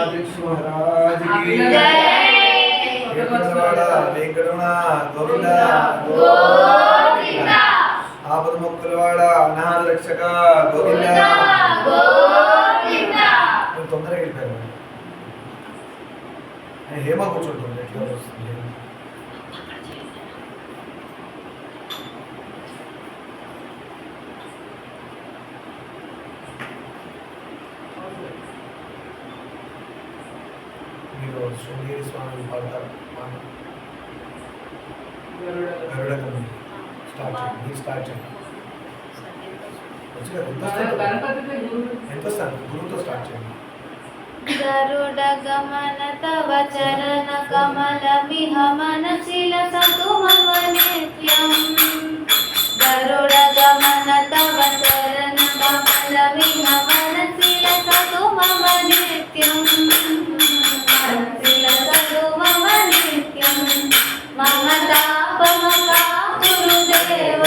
महाराज की जय। वेंकटरमण गोविंद गोविंद। आपद मुक्तलवाड़ा अनाथ रक्षक गोविंद गोविंद। तొందరగా వెళ్ళిపోయారు. హేమ కూర్చుంటుంది ఎట్లా వస్తుంది. మీరు శృంగేరి స్వామి పాడతారు. గరుడకం స్టార్ట్ చేయండి. స్టార్ట్ చేయండి. ఎంత వస్తాను గురువుతో స్టార్ట్ చేయండి. गरुड गमन तव चरण कमल मिह मनसि लसतु मम नित्यम्। गरुड गमन तव चरण कमल मिह मनसि लसतु मम नित्यम्। मनसि लसतु मम नित्यम्। मम तापमका गुरुदेव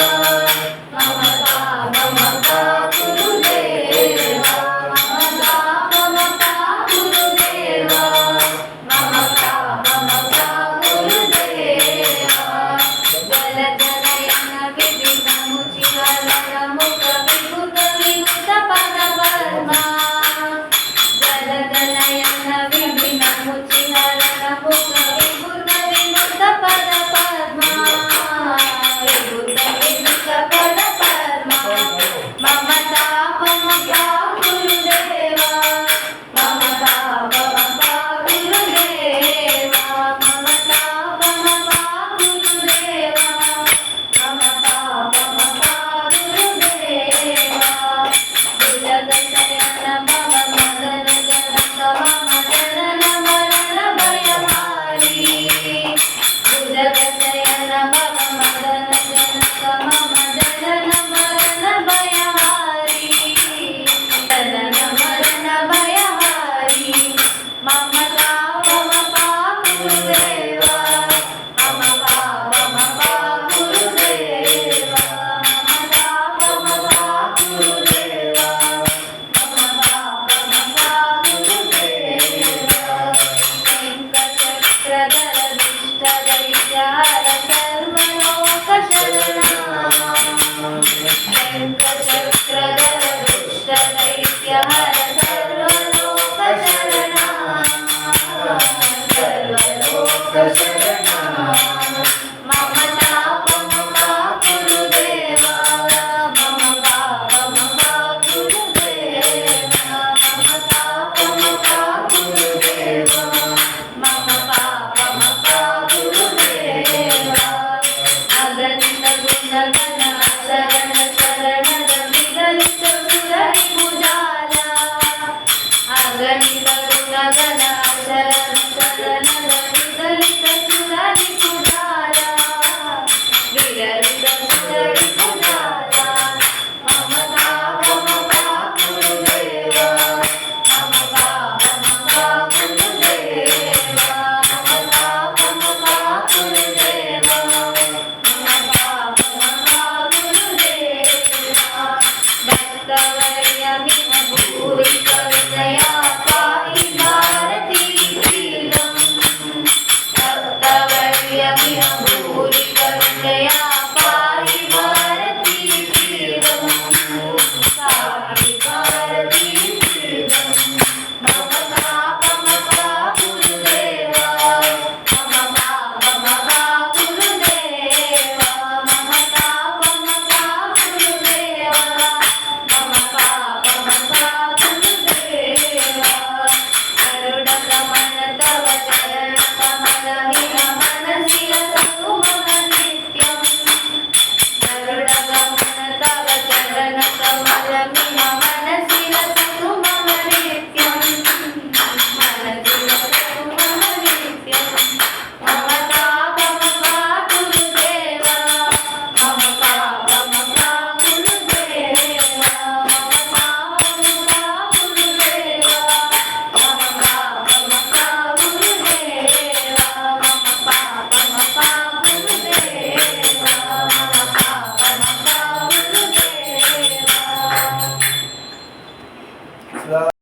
मम तापमका गुरुदेव शरण